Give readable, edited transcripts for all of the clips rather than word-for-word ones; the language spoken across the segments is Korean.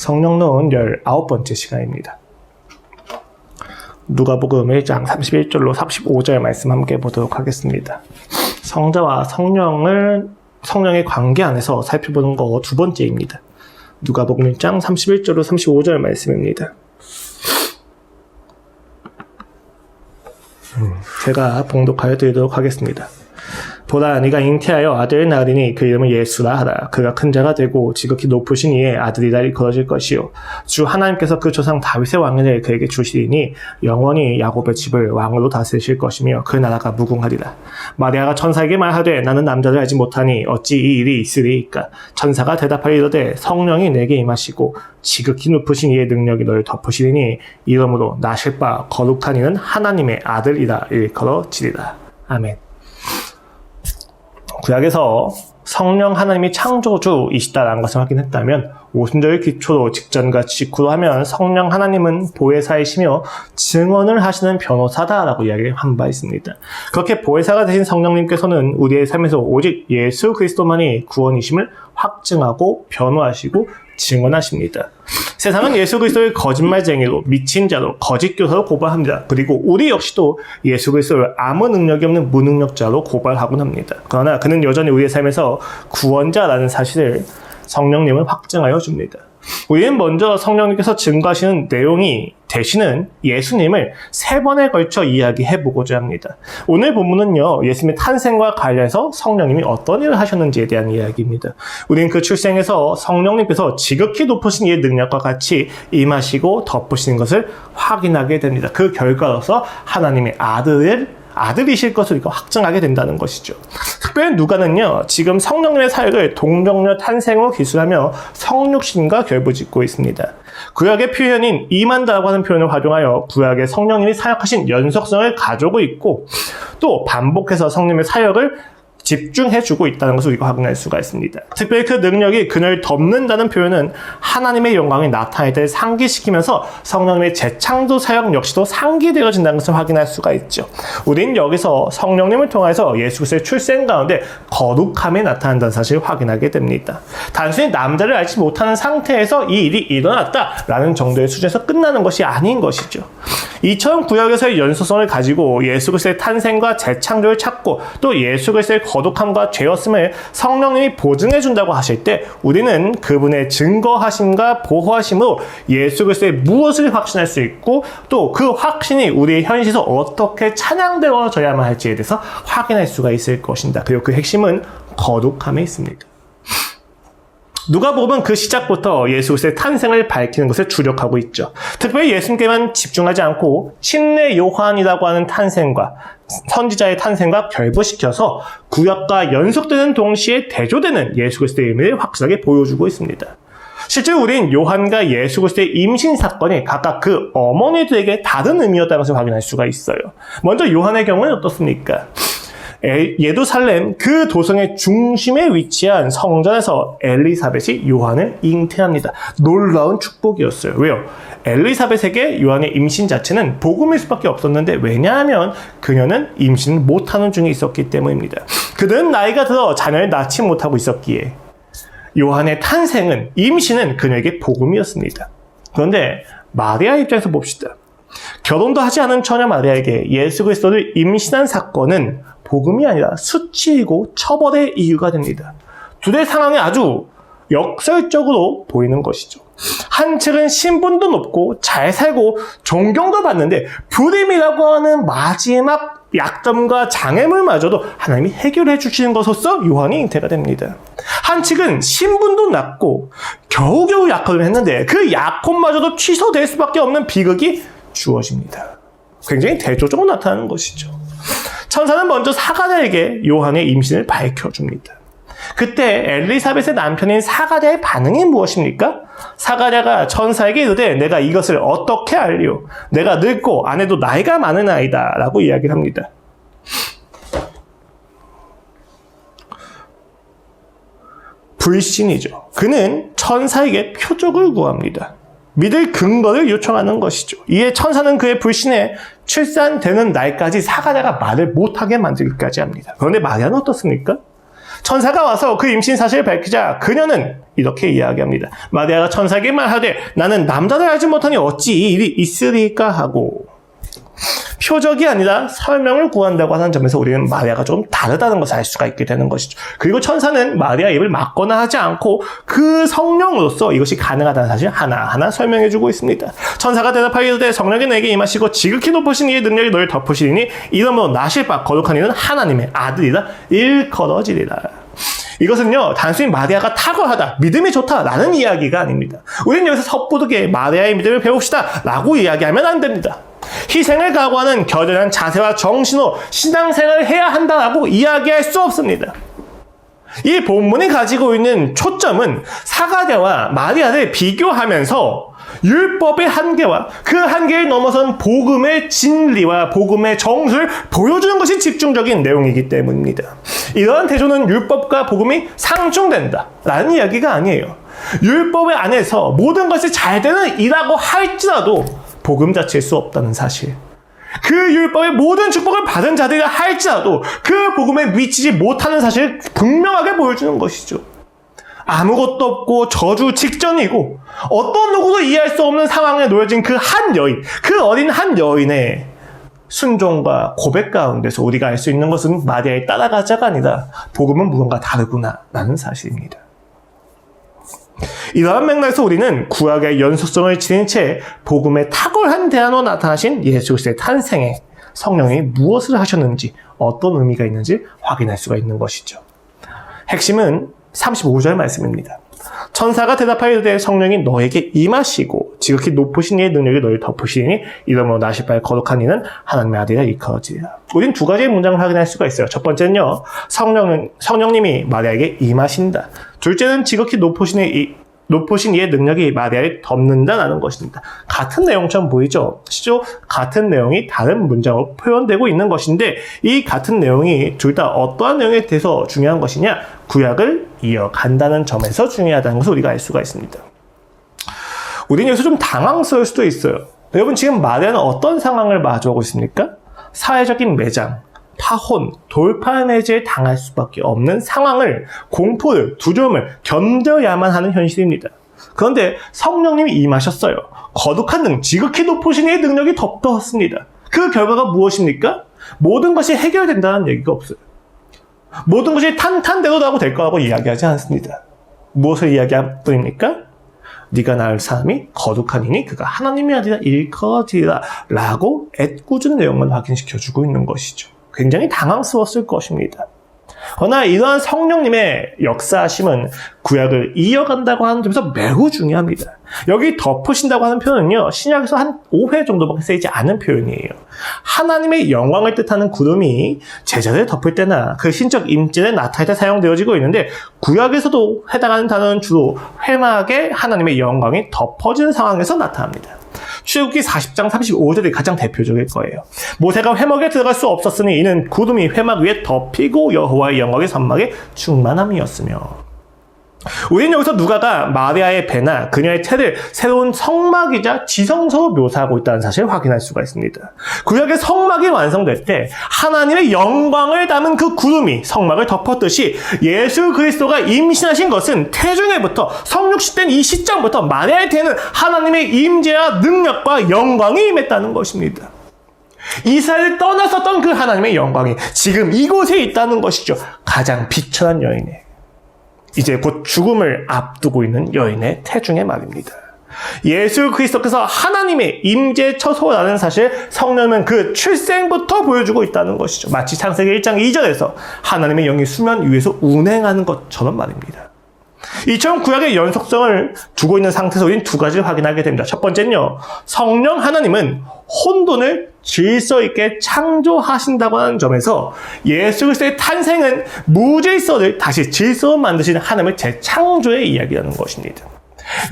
성령론 19번째 시간입니다. 누가복음 1장 31절로 35절 말씀 함께 보도록 하겠습니다. 성자와 성령의 관계 안에서 살펴보는 거 두 번째입니다. 누가복음 1장 31절로 35절 말씀입니다. 제가 봉독하여 드리도록 하겠습니다. 보라, 네가 잉태하여 아들을 낳으리니 그 이름을 예수라 하라. 그가 큰 자가 되고 지극히 높으신 이의 아들이라 일컬어질 것이요 주 하나님께서 그 조상 다윗의 왕위를 그에게 주시리니 영원히 야곱의 집을 왕으로 다스리실 것이며 그 나라가 무궁하리라. 마리아가 천사에게 말하되 나는 남자를 알지 못하니 어찌 이 일이 있으리이까. 천사가 대답하여 이르되 성령이 내게 임하시고 지극히 높으신 이의 능력이 너를 덮으시리니 이러므로 나실 바 거룩한 이는 하나님의 아들이라 일컬어지리라. 아멘. 구약에서 성령 하나님이 창조주이시다라는 것을 확인했다면 오순절 기초로 직전과 직후로 하면 성령 하나님은 보혜사이시며 증언을 하시는 변호사다라고 이야기를 한 바 있습니다. 그렇게 보혜사가 되신 성령님께서는 우리의 삶에서 오직 예수 그리스도만이 구원이심을 확증하고 변호하시고 증언하십니다. 세상은 예수 그리스도를 거짓말쟁이로, 미친 자로, 거짓 교사로 고발합니다. 그리고 우리 역시도 예수 그리스도를 아무 능력이 없는 무능력자로 고발하곤 합니다. 그러나 그는 여전히 우리의 삶에서 구원자라는 사실을 성령님을 확증하여 줍니다. 우리는 먼저 성령님께서 증거하시는 내용이 되시는 예수님을 3번에 걸쳐 이야기해보고자 합니다. 오늘 본문은요, 예수님의 탄생과 관련해서 성령님이 어떤 일을 하셨는지에 대한 이야기입니다. 우리는 그 출생에서 성령님께서 지극히 높으신 이의 능력과 같이 임하시고 덮으시는 것을 확인하게 됩니다. 그 결과로서 하나님의 아들이실 것을 확증하게 된다는 것이죠. 특별히 누가는요, 지금 성령님의 사역을 동정녀 탄생으로 기술하며 성육신과 결부짓고 있습니다. 구약의 표현인 임한다라고 하는 표현을 활용하여 구약의 성령님이 사역하신 연속성을 가져오고 있고, 또 반복해서 성령님의 사역을 집중해주고 있다는 것을 우리가 확인할 수가 있습니다. 특별히 그 능력이 그녀를 덮는다는 표현은 하나님의 영광이 나타날 때를 상기시키면서 성령님의 재창조 사역 역시도 상기되어진다는 것을 확인할 수가 있죠. 우린 여기서 성령님을 통해서 예수 그리스도의 출생 가운데 거룩함이 나타난다는 사실을 확인하게 됩니다. 단순히 남자를 알지 못하는 상태에서 이 일이 일어났다라는 정도의 수준에서 끝나는 것이 아닌 것이죠. 이처럼 구약에서의 연소성을 가지고 예수 그리스도의 탄생과 재창조를 찾고 또 예수 그리스도의 거룩함과 죄였음을 성령님이 보증해준다고 하실 때 우리는 그분의 증거하심과 보호하심으로 예수 그리스도의 무엇을 확신할 수 있고 또 그 확신이 우리의 현실에서 어떻게 찬양되어져야만 할지에 대해서 확인할 수가 있을 것입니다. 그리고 그 핵심은 거룩함에 있습니다. 누가복음은 그 시작부터 예수 그리스도의 탄생을 밝히는 것에 주력하고 있죠. 특별히 예수님께만 집중하지 않고 신내 요한이라고 하는 탄생과 선지자의 탄생과 결부시켜서 구약과 연속되는 동시에 대조되는 예수 그리스도의 의미를 확실하게 보여주고 있습니다. 실제로 우린 요한과 예수 그리스도의 임신 사건이 각각 그 어머니들에게 다른 의미였다는 것을 확인할 수가 있어요. 먼저 요한의 경우는 어떻습니까? 예루살렘 그 도성의 중심에 위치한 성전에서 엘리사벳이 요한을 잉태합니다. 놀라운 축복이었어요. 왜요? 엘리사벳에게 요한의 임신 자체는 복음일 수밖에 없었는데 왜냐하면 그녀는 임신을 못하는 중에 있었기 때문입니다. 그들은 나이가 들어 자녀를 낳지 못하고 있었기에 요한의 탄생은, 임신은 그녀에게 복음이었습니다. 그런데 마리아 입장에서 봅시다. 결혼도 하지 않은 처녀 마리아에게 예수 그리스도를 임신한 사건은 복음이 아니라 수치이고 처벌의 이유가 됩니다. 둘의 상황이 아주 역설적으로 보이는 것이죠. 한측은 신분도 높고 잘 살고 존경도 받는데 불임이라고 하는 마지막 약점과 장애물마저도 하나님이 해결해 주시는 것으로서 요한이 잉태가 됩니다. 한측은 신분도 낮고 겨우겨우 약혼을 했는데 그 약혼마저도 취소될 수밖에 없는 비극이 주어집니다. 굉장히 대조적으로 나타나는 것이죠. 천사는 먼저 사가랴에게 요한의 임신을 밝혀줍니다. 그때 엘리사벳의 남편인 사가랴의 반응이 무엇입니까? 사가랴가 천사에게 이르되 내가 이것을 어떻게 알리오? 내가 늙고 아내도 나이가 많은 아이다 라고 이야기를 합니다. 불신이죠. 그는 천사에게 표적을 구합니다. 믿을 근거를 요청하는 것이죠. 이에 천사는 그의 불신에 출산되는 날까지 사가랴가 말을 못하게 만들기까지 합니다. 그런데 마리아는 어떻습니까? 천사가 와서 그 임신 사실을 밝히자 그녀는 이렇게 이야기합니다. 마리아가 천사에게 말하되 나는 남자를 알지 못하니 어찌 이 일이 있으리까 하고, 표적이 아니라 설명을 구한다고 하는 점에서 우리는 마리아가 좀 다르다는 것을 알 수가 있게 되는 것이죠. 그리고 천사는 마리아의 입을 막거나 하지 않고 그 성령으로서 이것이 가능하다는 사실을 하나하나 설명해주고 있습니다. 천사가 대답하기를 성령이 내게 임하시고 지극히 높으신 이의 능력이 너를 덮으시리니 이러므로 나실 바 거룩한 이는 하나님의 아들이라 일컬어지리라. 이것은요, 단순히 마리아가 탁월하다, 믿음이 좋다라는 이야기가 아닙니다. 우리는 여기서 섣부르게 마리아의 믿음을 배웁시다 라고 이야기하면 안 됩니다. 희생을 각오하는 결연한 자세와 정신으로 신앙생활을 해야 한다라고 이야기할 수 없습니다. 이 본문이 가지고 있는 초점은 사가랴와 마리아를 비교하면서 율법의 한계와 그 한계를 넘어선 복음의 진리와 복음의 정수를 보여주는 것이 집중적인 내용이기 때문입니다. 이러한 대조는 율법과 복음이 상충된다라는 이야기가 아니에요. 율법의 안에서 모든 것이 잘 되는 이라고 할지라도 복음 자체일 수 없다는 사실. 그 율법의 모든 축복을 받은 자들이라 할지라도 그 복음에 미치지 못하는 사실을 분명하게 보여주는 것이죠. 아무것도 없고 저주 직전이고 어떤 누구도 이해할 수 없는 상황에 놓여진 그 한 여인, 그 어린 한 여인의 순종과 고백 가운데서 우리가 알 수 있는 것은 마리아의 따라가자가 아니라 복음은 무언가 다르구나 라는 사실입니다. 이러한 맥락에서 우리는 구약의 연속성을 지닌 채 복음의 탁월한 대안으로 나타나신 예수 그리스도의 탄생에 성령이 무엇을 하셨는지, 어떤 의미가 있는지 확인할 수가 있는 것이죠. 핵심은 35절 말씀입니다. 천사가 대답하여 성령이 너에게 임하시고 지극히 높으신 이의 능력이 너를 덮으시니 이러므로 나실 바에 거룩한 이는 하나님의 아들이라 일컬어지리라. 우린 두 가지의 문장을 확인할 수가 있어요. 첫 번째는요, 성령님이 마리아에게 임하신다. 둘째는 지극히 높으신 이의 능력이 마리아를 덮는다라는 것입니다. 같은 내용처럼 보이죠? 실제로 같은 내용이 다른 문장으로 표현되고 있는 것인데 이 같은 내용이 둘 다 어떠한 내용에 대해서 중요한 것이냐? 구약을 이어간다는 점에서 중요하다는 것을 우리가 알 수가 있습니다. 우리는 여기서 좀 당황스러울 수도 있어요. 여러분, 지금 마리아는 어떤 상황을 마주하고 있습니까? 사회적인 매장, 파혼, 돌팔매제에 당할 수밖에 없는 상황을, 공포를, 두려움을 견뎌야만 하는 현실입니다. 그런데 성령님이 임하셨어요. 거룩한 지극히 높으신 이의 능력이 덮었습니다. 그 결과가 무엇입니까? 모든 것이 해결된다는 얘기가 없어요. 모든 것이 탄탄대로라고 될 거라고 이야기하지 않습니다. 무엇을 이야기할 뿐입니까? 네가 낳을 사람이 거룩한 이니 그가 하나님이 아니라 일컬어지리라 라고 애꿎은 내용만 확인시켜주고 있는 것이죠. 굉장히 당황스러웠을 것입니다. 그러나 이러한 성령님의 역사하심은 구약을 이어간다고 하는 점에서 매우 중요합니다. 여기 덮으신다고 하는 표현은요, 신약에서 한 5회 정도밖에 쓰이지 않은 표현이에요. 하나님의 영광을 뜻하는 구름이 제자를 덮을 때나 그 신적 임재에 나타날 때 사용되어지고 있는데, 구약에서도 해당하는 단어는 주로 회막에 하나님의 영광이 덮어지는 상황에서 나타납니다. 출애굽기 40장 35절이 가장 대표적일 거예요. 모세가 회막에 들어갈 수 없었으니 이는 구름이 회막 위에 덮이고 여호와의 영광의 선막에 충만함이었으며. 우리는 여기서 누가가 마리아의 배나 그녀의 태를 새로운 성막이자 지성소로 묘사하고 있다는 사실을 확인할 수가 있습니다. 구약의 성막이 완성될 때 하나님의 영광을 담은 그 구름이 성막을 덮었듯이 예수 그리스도가 임신하신 것은 태중에부터 성육시된 이 시점부터 마리아의 태에는 하나님의 임재와 능력과 영광이 임했다는 것입니다. 이스라엘을 떠났었던 그 하나님의 영광이 지금 이곳에 있다는 것이죠. 가장 비천한 여인의, 이제 곧 죽음을 앞두고 있는 여인의 태중의 말입니다. 예수 그리스도께서 하나님의 임재 처소라는 사실, 성령은 그 출생부터 보여주고 있다는 것이죠. 마치 창세기 1장 2절에서 하나님의 영이 수면 위에서 운행하는 것처럼 말입니다. 이처럼 구약의 연속성을 두고 있는 상태에서 우리는 두 가지를 확인하게 됩니다. 첫 번째는요, 성령 하나님은 혼돈을 질서 있게 창조하신다고 하는 점에서 예수 그리스도의 탄생은 무질서를 다시 질서로 만드시는 하나님의 재창조의 이야기라는 것입니다.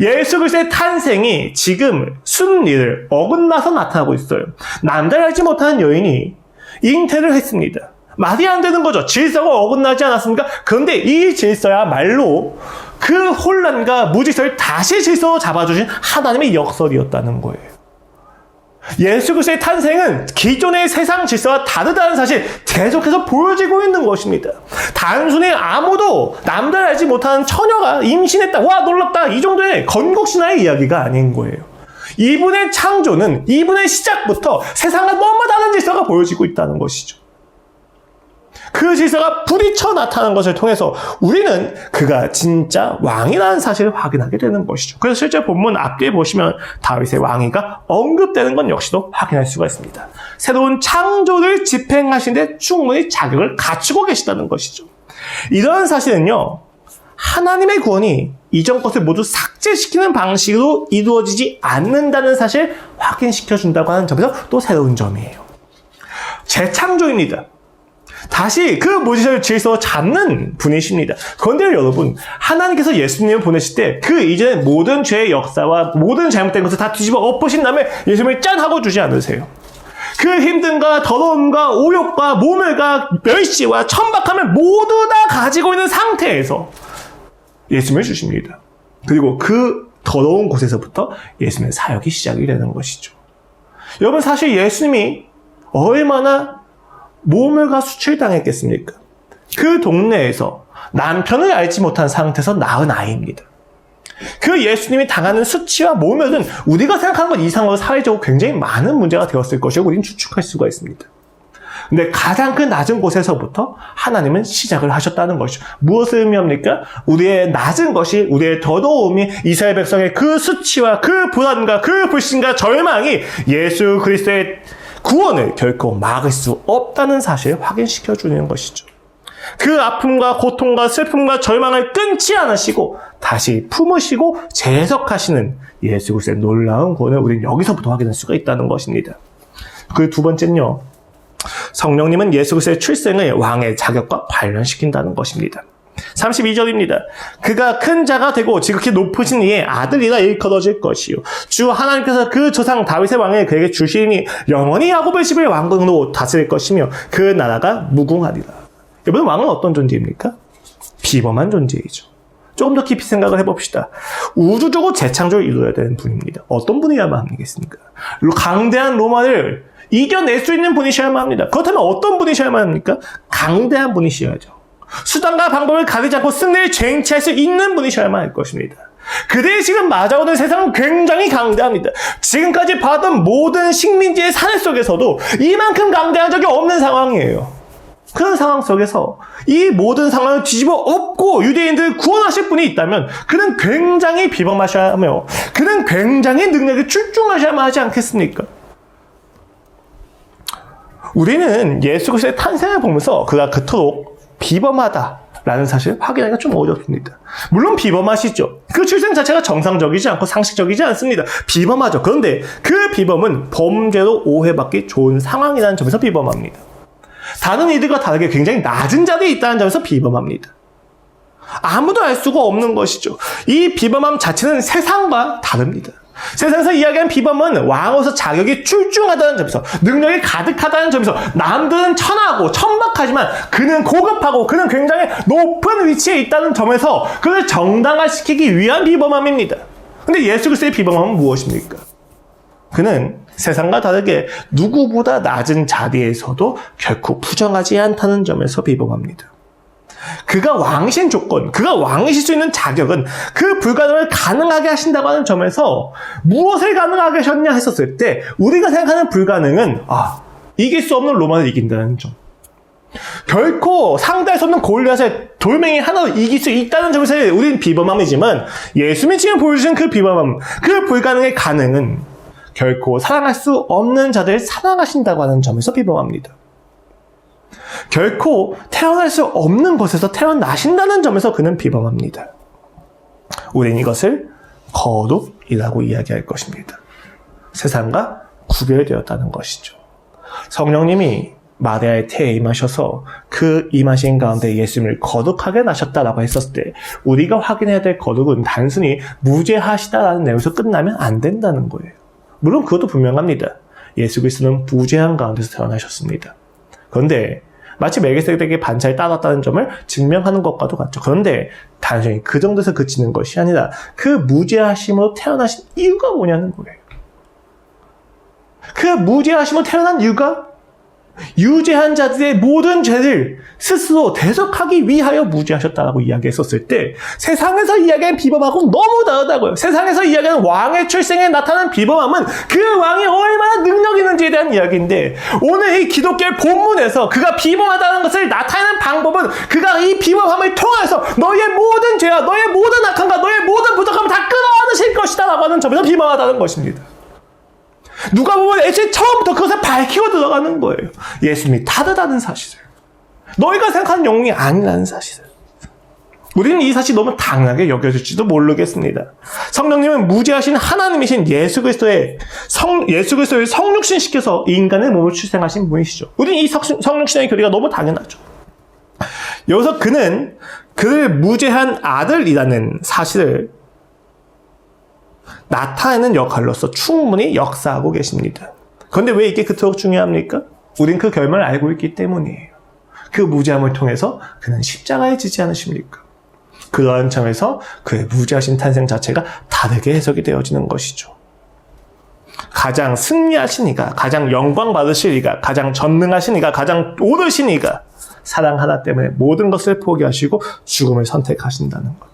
예수 그리스도의 탄생이 지금 순리를 어긋나서 나타나고 있어요. 남자를 알지 못하는 여인이 잉태를 했습니다. 말이 안 되는 거죠. 질서가 어긋나지 않았습니까? 그런데 이 질서야말로 그 혼란과 무질서를 다시 질서로 잡아주신 하나님의 역설이었다는 거예요. 예수 그리스도의 탄생은 기존의 세상 질서와 다르다는 사실 계속해서 보여지고 있는 것입니다. 단순히 아무도 남들 알지 못하는 처녀가 임신했다, 와 놀랍다, 이 정도의 건국신화의 이야기가 아닌 거예요. 이분의 창조는 이분의 시작부터 세상과 너무 다른 질서가 보여지고 있다는 것이죠. 그 질서가 부딪혀 나타나는 것을 통해서 우리는 그가 진짜 왕이라는 사실을 확인하게 되는 것이죠. 그래서 실제 본문 앞뒤에 보시면 다윗의 왕위가 언급되는 건 역시도 확인할 수가 있습니다. 새로운 창조를 집행하신 데 충분히 자격을 갖추고 계시다는 것이죠. 이런 사실은요, 하나님의 구원이 이전 것을 모두 삭제시키는 방식으로 이루어지지 않는다는 사실을 확인시켜준다고 하는 점에서 또 새로운 점이에요. 재창조입니다. 다시 그 모든 질서를 잡는 분이십니다. 그런데 여러분, 하나님께서 예수님을 보내실 때 그 이전의 모든 죄의 역사와 모든 잘못된 것을 다 뒤집어 엎으신 다음에 예수님을 짠 하고 주지 않으세요. 그 힘듦과 더러움과 오욕과 모멸과 멸시와 천박함을 모두 다 가지고 있는 상태에서 예수님을 주십니다. 그리고 그 더러운 곳에서부터 예수님의 사역이 시작이 되는 것이죠. 여러분, 사실 예수님이 얼마나 모멸과 수치당했겠습니까? 그 동네에서 남편을 알지 못한 상태에서 낳은 아이입니다. 그 예수님이 당하는 수치와 모멸은 우리가 생각하는 것 이상으로 사회적으로 굉장히 많은 문제가 되었을 것이고 우리는 추측할 수가 있습니다. 근데 가장 그 낮은 곳에서부터 하나님은 시작을 하셨다는 것이죠. 무엇을 의미합니까? 우리의 낮은 것이, 우리의 더러움이 이스라엘 백성의 그 수치와 그 불안과 그 불신과 절망이 예수 그리스도의 구원을 결코 막을 수 없다는 사실을 확인시켜 주는 것이죠. 그 아픔과 고통과 슬픔과 절망을 끊지 않으시고 다시 품으시고 재해석하시는 예수 그리스도의 놀라운 구원을 우리는 여기서부터 확인할 수가 있다는 것입니다. 그 두 번째는요, 성령님은 예수 그리스도의 출생을 왕의 자격과 관련시킨다는 것입니다. 32절입니다. 그가 큰 자가 되고 지극히 높으신 이의 아들이라 일컬어질 것이요 주 하나님께서 그 조상 다윗의 왕을 그에게 주시니 영원히 야곱의 집을 왕궁으로 다스릴 것이며 그 나라가 무궁하리라. 여러분, 왕은 어떤 존재입니까? 비범한 존재이죠. 조금 더 깊이 생각을 해봅시다. 우주적으로 재창조를 이루어야 되는 분입니다. 어떤 분이야만 합니까? 강대한 로마를 이겨낼 수 있는 분이셔야만 합니다. 그렇다면 어떤 분이셔야만 합니까? 강대한 분이셔야죠. 수단과 방법을 가리지 않고 승리를 쟁취할 수 있는 분이셔야만 할 것입니다. 그들이 지금 맞아오는 세상은 굉장히 강대합니다. 지금까지 봐왔던 모든 식민지의 사례 속에서도 이만큼 강대한 적이 없는 상황이에요. 그런 상황 속에서 이 모든 상황을 뒤집어 엎고 유대인들을 구원하실 분이 있다면 그는 굉장히 비범하셔야 하며 그는 굉장히 능력이 출중하셔야만 하지 않겠습니까? 우리는 예수 그리스도의 탄생을 보면서 그가 그토록 비범하다라는 사실을 확인하기가 좀 어렵습니다. 물론 비범하시죠. 그 출생 자체가 정상적이지 않고 상식적이지 않습니다. 비범하죠. 그런데 그 비범은 범죄로 오해받기 좋은 상황이라는 점에서 비범합니다. 다른 이들과 다르게 굉장히 낮은 자리에 있다는 점에서 비범합니다. 아무도 알 수가 없는 것이죠. 이 비범함 자체는 세상과 다릅니다. 세상에서 이야기하는 비범은 왕으로서 자격이 출중하다는 점에서, 능력이 가득하다는 점에서, 남들은 천하고 천박하지만 그는 고급하고 그는 굉장히 높은 위치에 있다는 점에서 그를 정당화시키기 위한 비범함입니다. 근데 예수 그리스도의 비범함은 무엇입니까? 그는 세상과 다르게 누구보다 낮은 자리에서도 결코 부정하지 않다는 점에서 비범합니다. 그가 왕이신 조건, 그가 왕이실 수 있는 자격은 그 불가능을 가능하게 하신다고 하는 점에서 무엇을 가능하게 하셨냐 했었을 때 우리가 생각하는 불가능은 이길 수 없는 로마를 이긴다는 점, 결코 상대할 수 없는 골리앗을 돌멩이 하나로 이길 수 있다는 점에서 우리는 비범함이지만 예수님이 지금 보여주신 그 비범함, 그 불가능의 가능은 결코 사랑할 수 없는 자들을 사랑하신다고 하는 점에서 비범합니다. 결코 태어날 수 없는 곳에서 태어나신다는 점에서 그는 비범합니다. 우리는 이것을 거룩이라고 이야기할 것입니다. 세상과 구별되었다는 것이죠. 성령님이 마리아의 태에 임하셔서 그 임하신 가운데 예수님을 거룩하게 나셨다라고 했었을 때 우리가 확인해야 될 거룩은 단순히 무죄하시다라는 내용에서 끝나면 안 된다는 거예요. 물론 그것도 분명합니다. 예수 그리스도는 무죄한 가운데서 태어나셨습니다. 그런데 마치 멜기세덱에게 반차에 따랐다는 점을 증명하는 것과도 같죠. 그런데 단순히 그 정도에서 그치는 것이 아니라 그 무죄하심으로 태어나신 이유가 뭐냐는 거예요. 그 무죄하심으로 태어난 이유가 유죄한 자들의 모든 죄를 스스로 대속하기 위하여 무죄하셨다라고 이야기했었을 때 세상에서 이야기하는 비범함하고 너무 다르다고요. 세상에서 이야기하는 왕의 출생에 나타나는 비범함은 그 왕이 얼마나 능력 있는지에 대한 이야기인데 오늘 이 기독교의 본문에서 그가 비범하다는 것을 나타내는 방법은 그가 이 비범함을 통해서 너의 모든 죄와 너의 모든 악함과 너의 모든 부족함을 다 끌어안으실 것이다 라고 하는 점에서 비범하다는 것입니다. 누가 보면 애초에 처음부터 그것을 밝히고 들어가는 거예요. 예수님이 다르다는 사실을. 너희가 생각하는 영웅이 아니라는 사실을. 우리는 이 사실이 너무 당연하게 여겨질지도 모르겠습니다. 성령님은 무죄하신 하나님이신 예수 그리스도를 성육신시켜서 인간의 몸을 출생하신 분이시죠. 우리는 이 성육신의 교리가 너무 당연하죠. 여기서 그는 그를 무죄한 아들이라는 사실을 나타내는 역할로서 충분히 역사하고 계십니다. 그런데 왜 이게 그토록 중요합니까? 우린 그 결말을 알고 있기 때문이에요. 그 무죄함을 통해서 그는 십자가에 지지 않으십니까? 그러한 점에서 그의 무죄하신 탄생 자체가 다르게 해석이 되어지는 것이죠. 가장 승리하신 이가, 가장 영광 받으실 이가, 가장 전능하신 이가, 가장 오르신 이가 사랑 하나 때문에 모든 것을 포기하시고 죽음을 선택하신다는 것.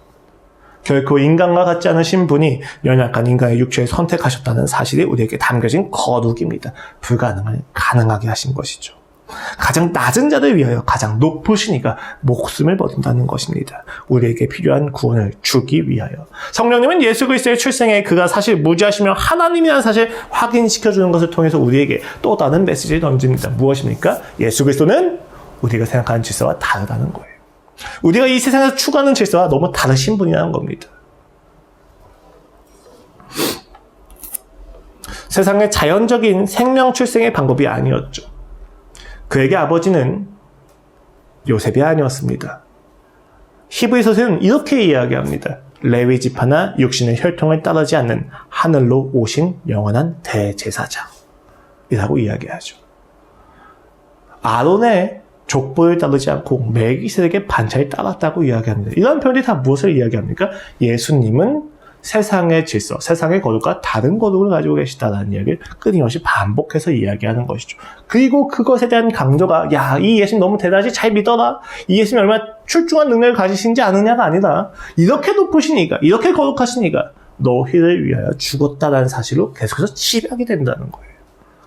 결코 인간과 같지 않으신 분이 연약한 인간의 육체를 선택하셨다는 사실이 우리에게 담겨진 거룩입니다. 불가능을 가능하게 하신 것이죠. 가장 낮은 자를 위하여 가장 높으신 이가 목숨을 버린다는 것입니다. 우리에게 필요한 구원을 주기 위하여. 성령님은 예수 그리스도의 출생에 그가 사실 무죄하시며 하나님이라는 사실을 확인시켜주는 것을 통해서 우리에게 또 다른 메시지를 던집니다. 무엇입니까? 예수 그리스도는 우리가 생각하는 질서와 다르다는 거예요. 우리가 이 세상에서 추구하는 질서와 너무 다르신 분이라는 겁니다. 세상의 자연적인 생명 출생의 방법이 아니었죠. 그에게 아버지는 요셉이 아니었습니다. 히브리서는 이렇게 이야기합니다. 레위 지파나 육신의 혈통을 따르지 않는 하늘로 오신 영원한 대제사장이라고 이야기하죠. 아론의 족보를 따르지 않고 멜기세덱의 반차를 따랐다고 이야기합니다. 이런 표현들이 다 무엇을 이야기합니까? 예수님은 세상의 질서, 세상의 거룩과 다른 거룩을 가지고 계시다는 이야기를 끊임없이 반복해서 이야기하는 것이죠. 그리고 그것에 대한 강조가 이 예수님 너무 대단하지 잘 믿어라. 이 예수님이 얼마나 출중한 능력을 가지신지 아느냐가 아니라 이렇게 높으신 이가, 이렇게 거룩하신 이가 너희를 위하여 죽었다는 사실로 계속해서 지배하게 된다는 거예요.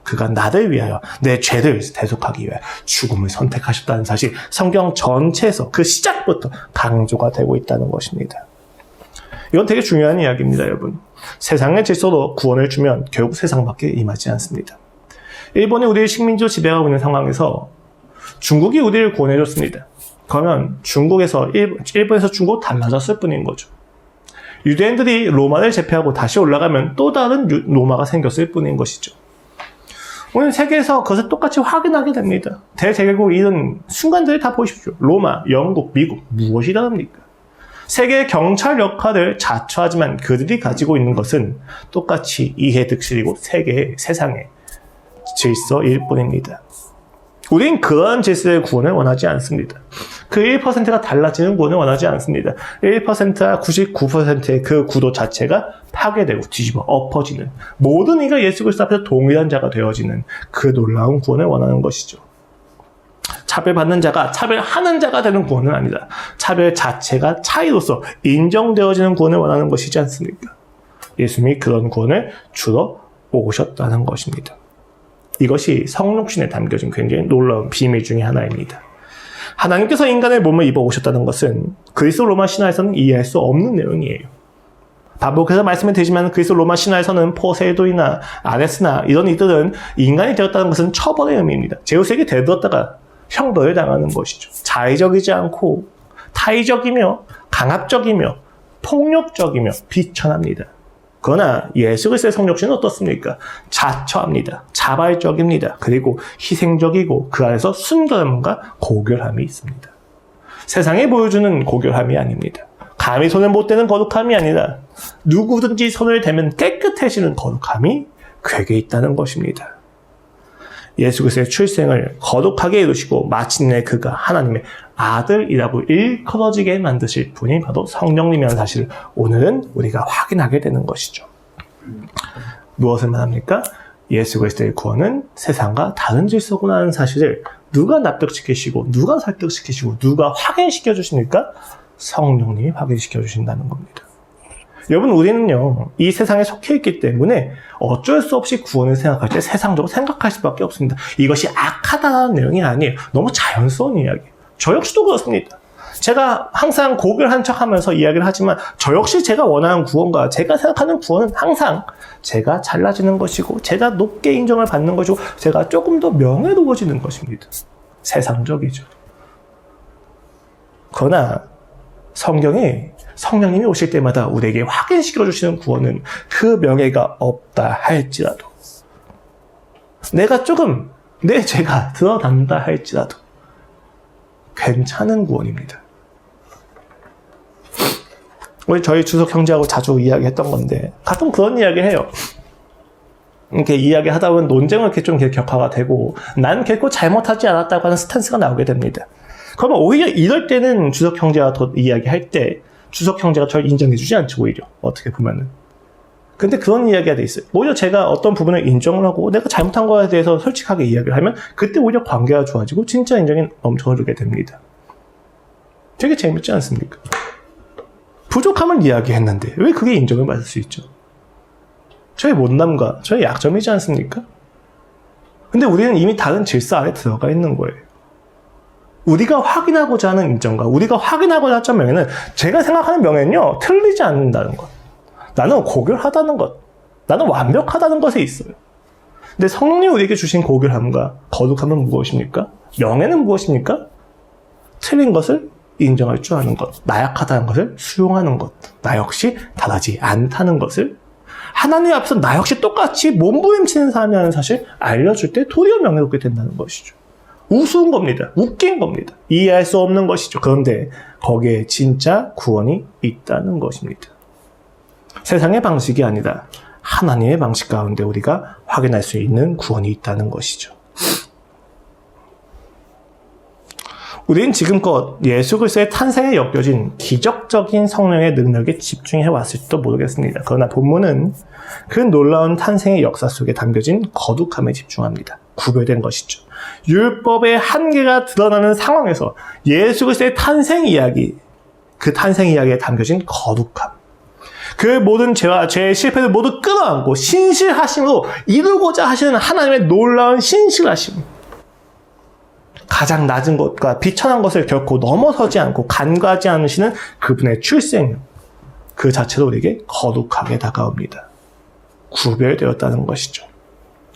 그가 나를 위하여 내 죄를 대속하기 위해 죽음을 선택하셨다는 사실, 성경 전체에서 그 시작부터 강조가 되고 있다는 것입니다. 이건 되게 중요한 이야기입니다, 여러분. 세상의 질서로 구원을 주면 결국 세상밖에 임하지 않습니다. 일본이 우리를 식민지로 지배하고 있는 상황에서 중국이 우리를 구원해줬습니다. 그러면 중국에서 일본에서 중국 달라졌을 뿐인 거죠. 유대인들이 로마를 제패하고 다시 올라가면 또 다른 로마가 생겼을 뿐인 것이죠. 오늘 세계에서 그것을 똑같이 확인하게 됩니다. 대제국을 이룬 순간들을 다 보십시오. 로마, 영국, 미국, 무엇이 다릅니까? 세계의 경찰 역할을 자처하지만 그들이 가지고 있는 것은 똑같이 이해득실이고 세상의 질서일 뿐입니다. 우린 그러한 질서의 구원을 원하지 않습니다. 그 1%가 달라지는 구원을 원하지 않습니다. 1%와 99%의 그 구도 자체가 파괴되고 뒤집어 엎어지는, 모든 이가 예수 그리스도 앞에서 동일한 자가 되어지는 그 놀라운 구원을 원하는 것이죠. 차별받는 자가 차별하는 자가 되는 구원은 아니다. 차별 자체가 차이로서 인정되어지는 구원을 원하는 것이지 않습니까? 예수님이 그런 구원을 주러 오셨다는 것입니다. 이것이 성육신에 담겨진 굉장히 놀라운 비밀 중에 하나입니다. 하나님께서 인간의 몸을 입어 오셨다는 것은 그리스 로마 신화에서는 이해할 수 없는 내용이에요. 반복해서 말씀을 드리지만 그리스 로마 신화에서는 포세이돈이나 아레스나 이런 이들은 인간이 되었다는 것은 처벌의 의미입니다. 제우스에게 대들었다가 형벌을 당하는 것이죠. 자의적이지 않고 타의적이며 강압적이며 폭력적이며 비천합니다. 그러나 예수 그리스도의 성육신은 어떻습니까? 자처합니다. 자발적입니다. 그리고 희생적이고 그 안에서 순결함과 고결함이 있습니다. 세상이 보여주는 고결함이 아닙니다. 감히 손을 못 대는 거룩함이 아니라 누구든지 손을 대면 깨끗해지는 거룩함이 그에게 있다는 것입니다. 예수 그리스도의 출생을 거룩하게 이루시고 마침내 그가 하나님의 아들이라고 일컬어지게 만드실 분이 바로 성령님이라는 사실을 오늘은 우리가 확인하게 되는 것이죠. 무엇을 말합니까? 예수 그리스도의 구원은 세상과 다른 질서구나 하는 사실을 누가 납득시키시고 누가 설득시키시고 누가 확인시켜 주십니까? 성령님이 확인시켜 주신다는 겁니다. 여러분, 우리는요, 이 세상에 속해 있기 때문에 어쩔 수 없이 구원을 생각할 때 세상적으로 생각할 수밖에 없습니다. 이것이 악하다는 내용이 아니에요. 너무 자연스러운 이야기예요. 저 역시도 그렇습니다. 제가 항상 고결한 척 하면서 이야기를 하지만 저 역시 제가 원하는 구원과 제가 생각하는 구원은 항상 제가 잘나지는 것이고 제가 높게 인정을 받는 것이고 제가 조금 더 명예로워지는 것입니다. 세상적이죠. 그러나 성경에 성령님이 오실 때마다 우리에게 확인시켜 주시는 구원은 그 명예가 없다 할지라도, 내가 조금 내 죄가 드러난다 할지라도 괜찮은 구원입니다. 우리 저희 주석 형제하고 자주 이야기했던 건데 가끔 그런 이야기 해요. 이렇게 이야기하다 보면 논쟁을 이렇게 좀 격화가 되고 난 결코 잘못하지 않았다고 하는 스탠스가 나오게 됩니다. 그러면 오히려 이럴 때는 주석 형제와 더 이야기할 때 주석 형제가 저를 인정해주지 않죠, 오히려. 어떻게 보면은. 근데 그런 이야기가 돼 있어요. 오히려 제가 어떤 부분을 인정을 하고 내가 잘못한 거에 대해서 솔직하게 이야기를 하면 그때 오히려 관계가 좋아지고 진짜 인정이 넘쳐오게 됩니다. 되게 재밌지 않습니까? 부족함을 이야기했는데 왜 그게 인정을 받을 수 있죠? 저의 못남과 저의 약점이지 않습니까? 근데 우리는 이미 다른 질서 안에 들어가 있는 거예요. 우리가 확인하고자 하는 인정과 우리가 확인하고자 하는 명예는 제가 생각하는 명예는요, 틀리지 않는다는 것. 나는 고결하다는 것. 나는 완벽하다는 것에 있어요. 근데 성령님이 우리에게 주신 고결함과 거룩함은 무엇입니까? 명예는 무엇입니까? 틀린 것을 인정할 줄 아는 것. 나약하다는 것을 수용하는 것. 나 역시 다르지 않다는 것을 하나님 앞에서 나 역시 똑같이 몸부림치는 사람이라는 사실 알려줄 때 도리어 명예롭게 된다는 것이죠. 우스운 겁니다. 웃긴 겁니다. 이해할 수 없는 것이죠. 그런데 거기에 진짜 구원이 있다는 것입니다. 세상의 방식이 아니라 하나님의 방식 가운데 우리가 확인할 수 있는 구원이 있다는 것이죠. 우리는 지금껏 예수 그리스도의 탄생에 엮여진 기적적인 성령의 능력에 집중해 왔을지도 모르겠습니다. 그러나 본문은 그 놀라운 탄생의 역사 속에 담겨진 거룩함에 집중합니다. 구별된 것이죠. 율법의 한계가 드러나는 상황에서 예수 그리스도의 탄생 이야기, 그 탄생 이야기에 담겨진 거룩함, 그 모든 죄와 죄의 실패를 모두 끌어안고 신실하심으로 이루고자 하시는 하나님의 놀라운 신실하심, 가장 낮은 것과 비천한 것을 결코 넘어서지 않고 간과하지 않으시는 그분의 출생, 그 자체로 우리에게 거룩하게 다가옵니다. 구별되었다는 것이죠.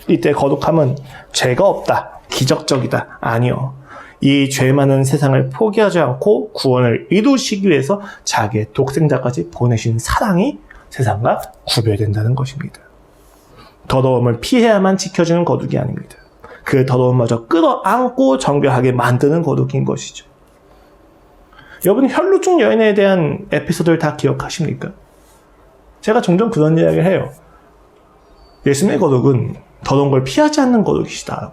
이때 거룩함은 죄가 없다, 기적적이다, 아니요. 이 죄 많은 세상을 포기하지 않고 구원을 이루시기 위해서 자기의 독생자까지 보내신 사랑이 세상과 구별된다는 것입니다. 더러움을 피해야만 지켜주는 거룩이 아닙니다. 그 더러움마저 끌어안고 정결하게 만드는 거룩인 것이죠. 여러분, 혈루증 여인에 대한 에피소드를 다 기억하십니까? 제가 종종 그런 이야기를 해요. 예수님의 거룩은 더러운 걸 피하지 않는 거룩이시다.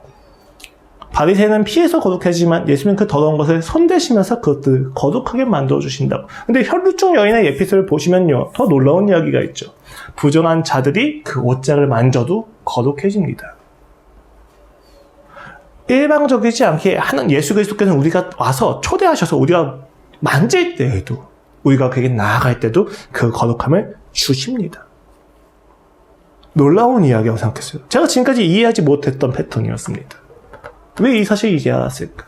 바리새인은 피해서 거룩해지만 예수님은 그 더러운 것을 손대시면서 그것들을 거룩하게 만들어주신다고. 근데 혈루증 여인의 에피소드를 보시면요, 더 놀라운 이야기가 있죠. 부정한 자들이 그 옷장을 만져도 거룩해집니다. 일방적이지 않게 하는 예수 그리스도께서는 우리가 와서 초대하셔서 우리가 만질 때에도, 우리가 그에게 나아갈 때도 그 거룩함을 주십니다. 놀라운 이야기라고 생각했어요. 제가 지금까지 이해하지 못했던 패턴이었습니다. 왜 이 사실을 이제 알았을까?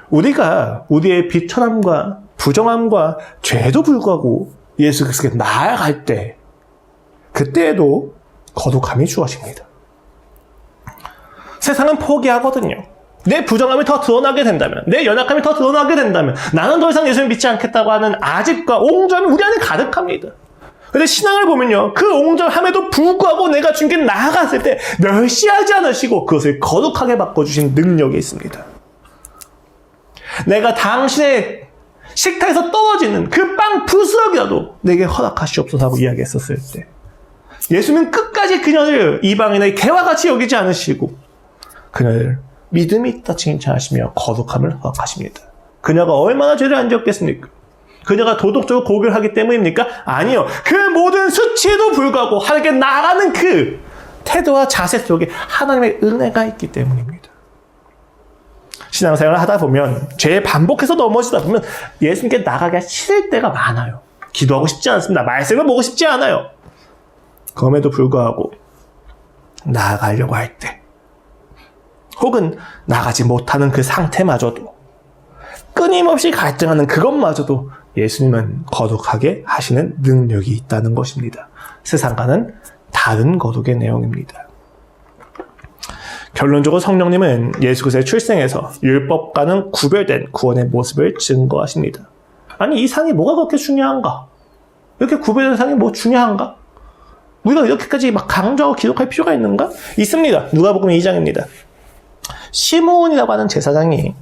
우리가 우리의 비천함과 부정함과 죄에도 불구하고 예수 그리스도께 나아갈 때, 그때에도 거룩함이 주어집니다. 세상은 포기하거든요. 내 부정함이 더 드러나게 된다면, 내 연약함이 더 드러나게 된다면, 나는 더 이상 예수님 믿지 않겠다고 하는 아집과 옹졸함이 우리 안에 가득합니다. 근데 신앙을 보면요, 그 옹졸함에도 불구하고 내가 주님께 나아갔을 때 멸시하지 않으시고 그것을 거룩하게 바꿔주신 능력이 있습니다. 내가 당신의 식탁에서 떨어지는 그 빵 부스럭이라도 내게 허락하시옵소서 하고 이야기했었을 때, 예수님은 끝까지 그녀를 이방인의 개와 같이 여기지 않으시고 그녀를 믿음이 있다 칭찬하시며 거룩함을 허락하십니다. 그녀가 얼마나 죄를 안 지었겠습니까? 그녀가 도덕적으로 고결하기 때문입니까? 아니요. 그 모든 수치에도 불구하고 하나님께 나아가는 그 태도와 자세 속에 하나님의 은혜가 있기 때문입니다. 신앙생활을 하다 보면 죄에 반복해서 넘어지다 보면 예수님께 나가기가 싫을 때가 많아요. 기도하고 싶지 않습니다. 말씀을 보고 싶지 않아요. 그럼에도 불구하고 나아가려고 할 때 혹은 나가지 못하는 그 상태마저도 끊임없이 갈등하는 그것마저도 예수님은 거룩하게 하시는 능력이 있다는 것입니다. 세상과는 다른 거룩의 내용입니다. 결론적으로 성령님은 예수 그리스도의 출생에서 율법과는 구별된 구원의 모습을 증거하십니다. 아니 이 상이 뭐가 그렇게 중요한가? 이렇게 구별된 상이 뭐 중요한가? 우리가 이렇게까지 막 강조하고 기록할 필요가 있는가? 있습니다. 누가복음 2장입니다. 시므온이라고 하는 제사장이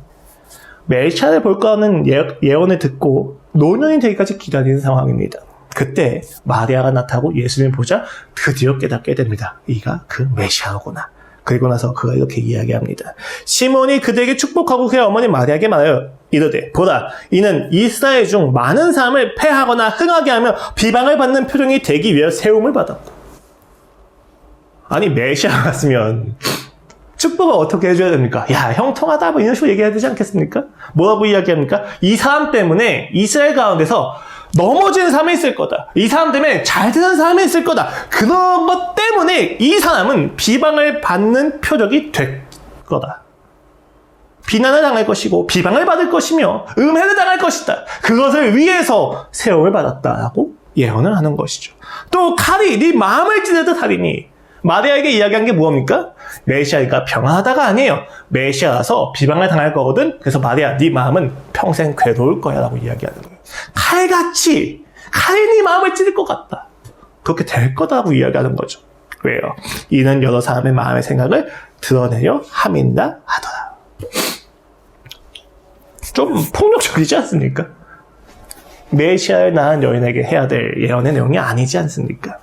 메시아를 볼까 하는 예언을 듣고 노년이 되기까지 기다리는 상황입니다. 그때 마리아가 나타나고 예수님을 보자 드디어 깨닫게 됩니다. 이가 그 메시아구나. 그리고 나서 그가 이렇게 이야기합니다. 시몬이 그들에게 축복하고 그의 어머니 마리아에게 말하여 이르되 보라 이는 이스라엘 중 많은 사람을 패하거나 흥하게 하며 비방을 받는 표정이 되기 위해 세움을 받았고. 아니 메시아가 왔으면 축복을 어떻게 해줘야 됩니까? 야 형통하다 뭐 이런 식으로 얘기해야 되지 않겠습니까? 뭐라고 이야기합니까? 이 사람 때문에 이스라엘 가운데서 넘어지는 사람이 있을 거다. 이 사람 때문에 잘 되는 사람이 있을 거다. 그런 것 때문에 이 사람은 비방을 받는 표적이 될 거다. 비난을 당할 것이고 비방을 받을 것이며 음해를 당할 것이다. 그것을 위해서 세움을 받았다라고 예언을 하는 것이죠. 또 칼이 네 마음을 찌르듯 하리니 마리아에게 이야기한 게 무엇입니까? 메시아가 평안하다가 아니에요. 메시아라서 비방을 당할 거거든. 그래서 마리아 네 마음은 평생 괴로울 거야 라고 이야기하는 거예요. 칼같이 칼이 네 마음을 찌를 것 같다. 그렇게 될 거다라고 이야기하는 거죠. 왜요? 이는 여러 사람의 마음의 생각을 드러내려 함이라 하더라. 좀 폭력적이지 않습니까? 메시아를 낳은 여인에게 해야 될 예언의 내용이 아니지 않습니까?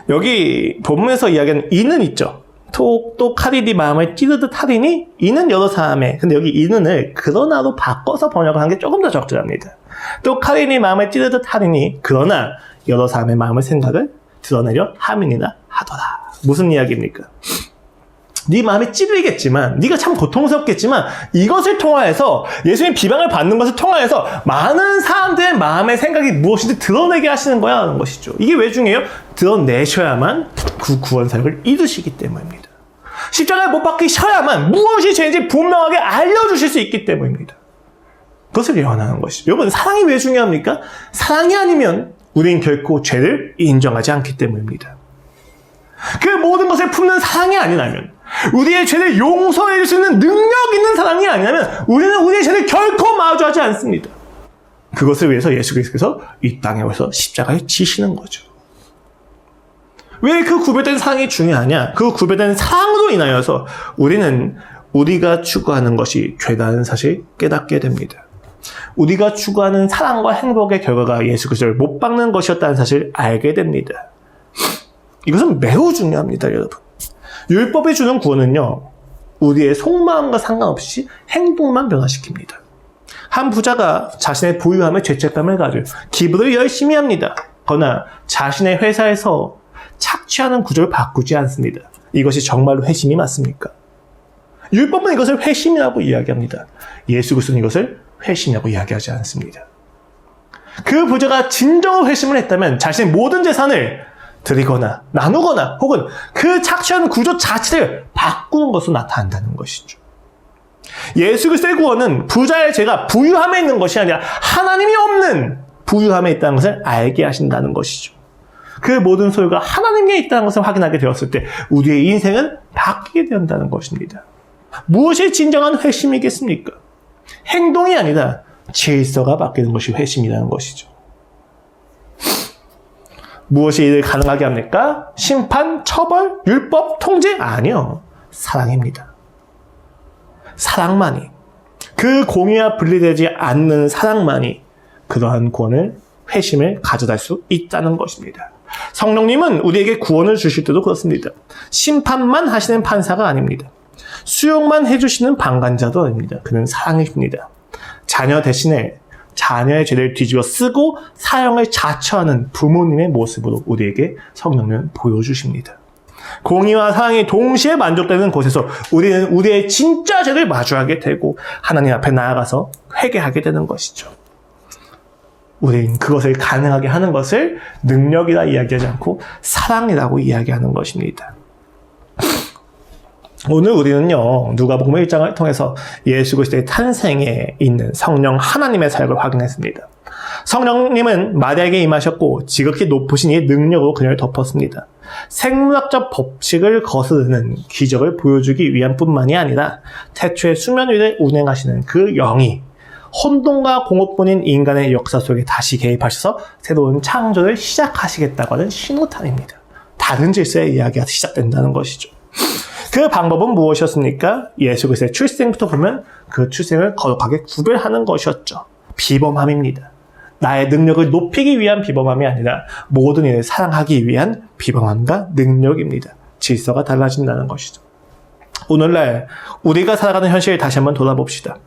여기 본문에서 이야기하는 이는 있죠. 또 칼이 네 마음을 찌르듯 하리니 이는 여러 사람의, 근데 여기 이는을 그러나로 바꿔서 번역한 게 조금 더 적절합니다. 또 칼이 네 마음을 찌르듯 하리니 그러나 여러 사람의 마음의 생각을 드러내려 함이니라 하더라. 무슨 이야기입니까? 네 마음이 찔리겠지만, 네가 참 고통스럽겠지만 이것을 통하여서 예수님 비방을 받는 것을 통하여서 많은 사람들의 마음의 생각이 무엇인지 드러내게 하시는 거야 하는 것이죠. 이게 왜 중요해요? 드러내셔야만 그 구원 사역을 이루시기 때문입니다. 십자가에 못 박히셔야만 무엇이 죄인지 분명하게 알려주실 수 있기 때문입니다. 그것을 예언하는 것이죠. 여러분 사랑이 왜 중요합니까? 사랑이 아니면 우리는 결코 죄를 인정하지 않기 때문입니다. 그 모든 것을 품는 사랑이 아니라면, 우리의 죄를 용서해 줄 수 있는 능력 있는 사랑이 아니라면 우리는 우리의 죄를 결코 마주하지 않습니다. 그것을 위해서 예수 그리스도께서 이 땅에 오셔서 십자가에 지시는 거죠. 왜 그 구별된 사랑이 중요하냐? 그 구별된 사랑으로 인하여서 우리는 우리가 추구하는 것이 죄다는 사실을 깨닫게 됩니다. 우리가 추구하는 사랑과 행복의 결과가 예수 그리스도를 못 박는 것이었다는 사실을 알게 됩니다. 이것은 매우 중요합니다, 여러분. 율법이 주는 구원은요, 우리의 속마음과 상관없이 행동만 변화시킵니다. 한 부자가 자신의 부유함에 죄책감을 가지고 기부를 열심히 합니다. 그러나 자신의 회사에서 착취하는 구조를 바꾸지 않습니다. 이것이 정말로 회심이 맞습니까? 율법은 이것을 회심이라고 이야기합니다. 예수 그리스도는 이것을 회심이라고 이야기하지 않습니다. 그 부자가 진정으로 회심을 했다면 자신의 모든 재산을 드리거나 나누거나 혹은 그 착취하는 구조 자체를 바꾸는 것으로 나타난다는 것이죠. 예수 그리스도의 구원은 부자의 죄가 부유함에 있는 것이 아니라 하나님이 없는 부유함에 있다는 것을 알게 하신다는 것이죠. 그 모든 소유가 하나님께 있다는 것을 확인하게 되었을 때 우리의 인생은 바뀌게 된다는 것입니다. 무엇이 진정한 회심이겠습니까? 행동이 아니라 질서가 바뀌는 것이 회심이라는 것이죠. 무엇이 이를 가능하게 합니까? 심판, 처벌, 율법, 통제? 아니요. 사랑입니다. 사랑만이, 그 공의와 분리되지 않는 사랑만이 그러한 구원을, 회심을 가져다 수 있다는 것입니다. 성령님은 우리에게 구원을 주실 때도 그렇습니다. 심판만 하시는 판사가 아닙니다. 수용만 해주시는 방관자도 아닙니다. 그는 사랑이십니다. 자녀 대신에 자녀의 죄를 뒤집어 쓰고 사형을 자처하는 부모님의 모습으로 우리에게 성령님은 보여주십니다. 공의와 사랑이 동시에 만족되는 곳에서 우리는 우리의 진짜 죄를 마주하게 되고 하나님 앞에 나아가서 회개하게 되는 것이죠. 우리는 그것을 가능하게 하는 것을 능력이라 이야기하지 않고 사랑이라고 이야기하는 것입니다. 오늘 우리는요, 누가복음 1장을 통해서 예수 그리스도의 탄생에 있는 성령 하나님의 사역을 확인했습니다. 성령님은 마리아에게 임하셨고 지극히 높으신 이의 능력으로 그녀를 덮었습니다. 생물학적 법칙을 거스르는 기적을 보여주기 위한 뿐만이 아니라 태초에 수면 위를 운행하시는 그 영이 혼돈과 공허뿐인 인간의 역사 속에 다시 개입하셔서 새로운 창조를 시작하시겠다고 하는 신호탄입니다. 다른 질서의 이야기가 시작된다는 것이죠. 그 방법은 무엇이었습니까? 예수 그리스도의 출생부터 보면 그 출생을 거룩하게 구별하는 것이었죠. 비범함입니다. 나의 능력을 높이기 위한 비범함이 아니라 모든 이를 사랑하기 위한 비범함과 능력입니다. 질서가 달라진다는 것이죠. 오늘날 우리가 살아가는 현실을 다시 한번 돌아봅시다.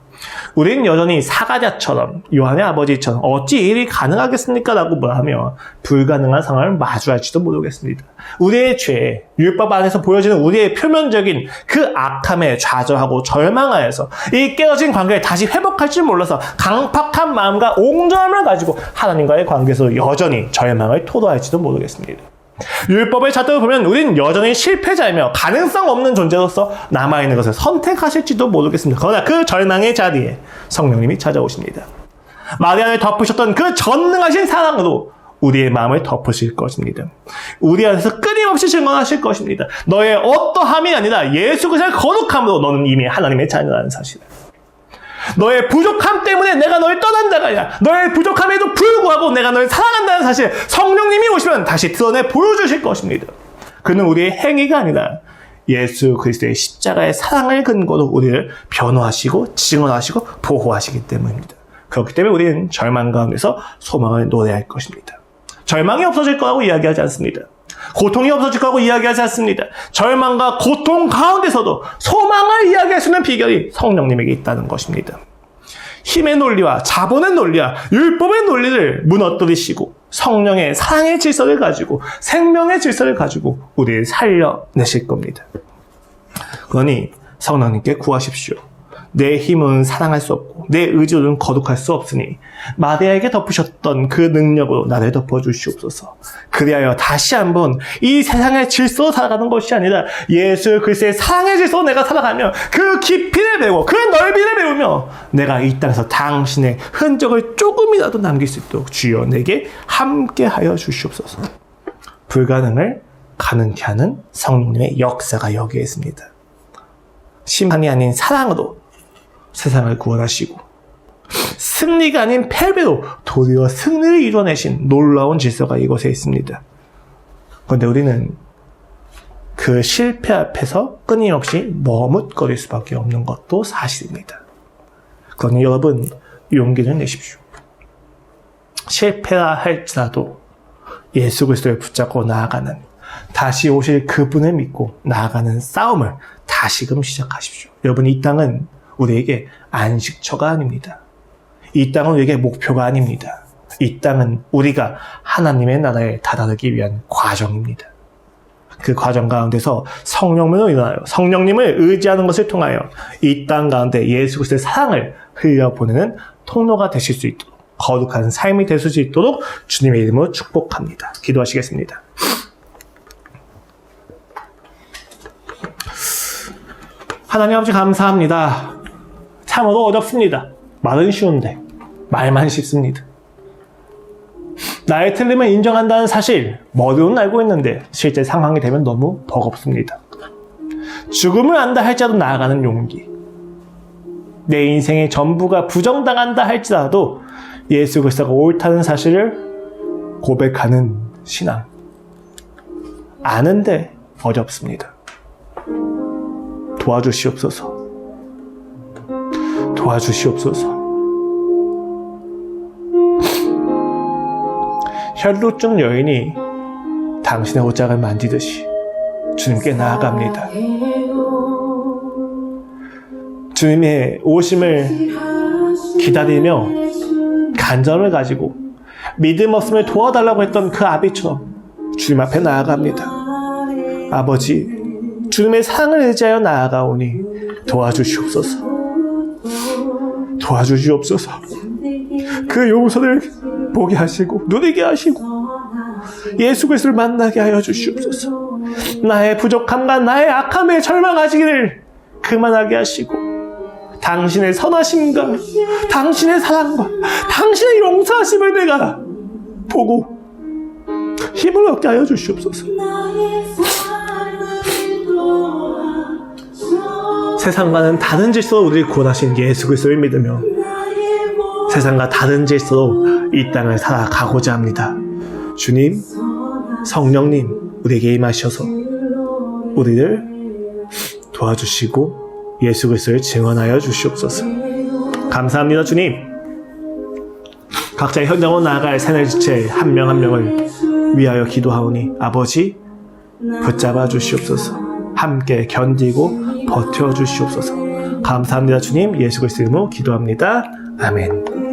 우리는 여전히 사가랴처럼 요한의 아버지처럼 어찌 이 일이 가능하겠습니까? 라고 말하며 불가능한 상황을 마주할지도 모르겠습니다. 우리의 죄, 율법 안에서 보여지는 우리의 표면적인 그 악함에 좌절하고 절망하여서 이 깨어진 관계를 다시 회복할 줄 몰라서 강팍한 마음과 옹졸함을 가지고 하나님과의 관계에서 여전히 절망을 토로할지도 모르겠습니다. 율법의 잣대로 보면 우리는 여전히 실패자이며 가능성 없는 존재로서 남아있는 것을 선택하실지도 모르겠습니다. 그러나 그 절망의 자리에 성령님이 찾아오십니다. 마리아를 덮으셨던 그 전능하신 사랑으로 우리의 마음을 덮으실 것입니다. 우리 안에서 끊임없이 증언하실 것입니다. 너의 어떠함이 아니라 예수 그리스도의 거룩함으로 너는 이미 하나님의 자녀라는 사실을. 너의 부족함 때문에 내가 너를 떠난다가 아니라 너의 부족함에도 불구하고 내가 너를 사랑한다는 사실, 성령님이 오시면 다시 드러내 보여주실 것입니다. 그는 우리의 행위가 아니라 예수 그리스도의 십자가의 사랑을 근거로 우리를 변호하시고 증언하시고 보호하시기 때문입니다. 그렇기 때문에 우리는 절망 가운데서 소망을 노래할 것입니다. 절망이 없어질 거라고 이야기하지 않습니다. 고통이 없어질 거라고 이야기하지 않습니다. 절망과 고통 가운데서도 소망을 이야기할 수 있는 비결이 성령님에게 있다는 것입니다. 힘의 논리와 자본의 논리와 율법의 논리를 무너뜨리시고 성령의 사랑의 질서를 가지고 생명의 질서를 가지고 우리를 살려내실 겁니다. 그러니 성령님께 구하십시오. 내 힘은 사랑할 수 없고 내 의지로는 거룩할 수 없으니 마리아에게 덮으셨던 그 능력으로 나를 덮어주시옵소서. 그리하여 다시 한번 이 세상의 질서로 살아가는 것이 아니라 예수 그리스도의 사랑의 질서로 내가 살아가며 그 깊이를 배우고 그 넓이를 배우며 내가 이 땅에서 당신의 흔적을 조금이라도 남길 수 있도록 주여 내게 함께하여 주시옵소서. 불가능을 가능케 하는 성령님의 역사가 여기에 있습니다. 심판이 아닌 사랑으로 세상을 구원하시고 승리가 아닌 패배로 도리어 승리를 이뤄내신 놀라운 질서가 이곳에 있습니다. 그런데 우리는 그 실패 앞에서 끊임없이 머뭇거릴 수밖에 없는 것도 사실입니다. 그러니 여러분 용기를 내십시오. 실패라 할지라도 예수 그리스도를 붙잡고 나아가는, 다시 오실 그분을 믿고 나아가는 싸움을 다시금 시작하십시오. 여러분, 이 땅은 우리에게 안식처가 아닙니다. 이 땅은 우리에게 목표가 아닙니다. 이 땅은 우리가 하나님의 나라에 다다르기 위한 과정입니다. 그 과정 가운데서 성령으로 일어나요. 성령님을 의지하는 것을 통하여 이 땅 가운데 예수 그리스도의 사랑을 흘려보내는 통로가 되실 수 있도록, 거룩한 삶이 될 수 있도록 주님의 이름으로 축복합니다. 기도하시겠습니다. 하나님 아버지 감사합니다. 참으로 어렵습니다. 말은 쉬운데 말만 쉽습니다. 나의 틀림을 인정한다는 사실 머리로는 알고 있는데 실제 상황이 되면 너무 버겁습니다. 죽음을 안다 할지라도 나아가는 용기, 내 인생의 전부가 부정당한다 할지라도 예수 그리스도가 옳다는 사실을 고백하는 신앙, 아는데 어렵습니다. 도와주시옵소서. 도와주시옵소서. 혈루증 여인이 당신의 옷장을 만지듯이 주님께 나아갑니다. 주님의 오심을 기다리며 간절함을 가지고 믿음 없음을 도와달라고 했던 그 아비처럼 주님 앞에 나아갑니다. 아버지, 주님의 사랑을 의지하여 나아가오니 도와주시옵소서. 도와주시옵소서. 그 용서를 보게 하시고 누리게 하시고 예수 그리스도를 만나게 하여 주시옵소서. 나의 부족함과 나의 악함에 절망하시기를 그만하게 하시고 당신의 선하심과 당신의 사랑과 당신의 용서하심을 내가 보고 힘을 얻게 하여 주시옵소서. 세상과는 다른 질서로 우리를 구원하신 예수 그리스도를 믿으며 세상과 다른 질서로 이 땅을 살아가고자 합니다. 주님, 성령님, 우리에게 임하셔서 우리를 도와주시고 예수 그리스도를 증언하여 주시옵소서. 감사합니다, 주님. 각자의 현장으로 나아갈 새날 지체 한 명 한 명을 위하여 기도하오니 아버지 붙잡아 주시옵소서. 함께 견디고 버텨 주시옵소서. 감사합니다, 주님. 예수 그리스도 이름으로 기도합니다. 아멘.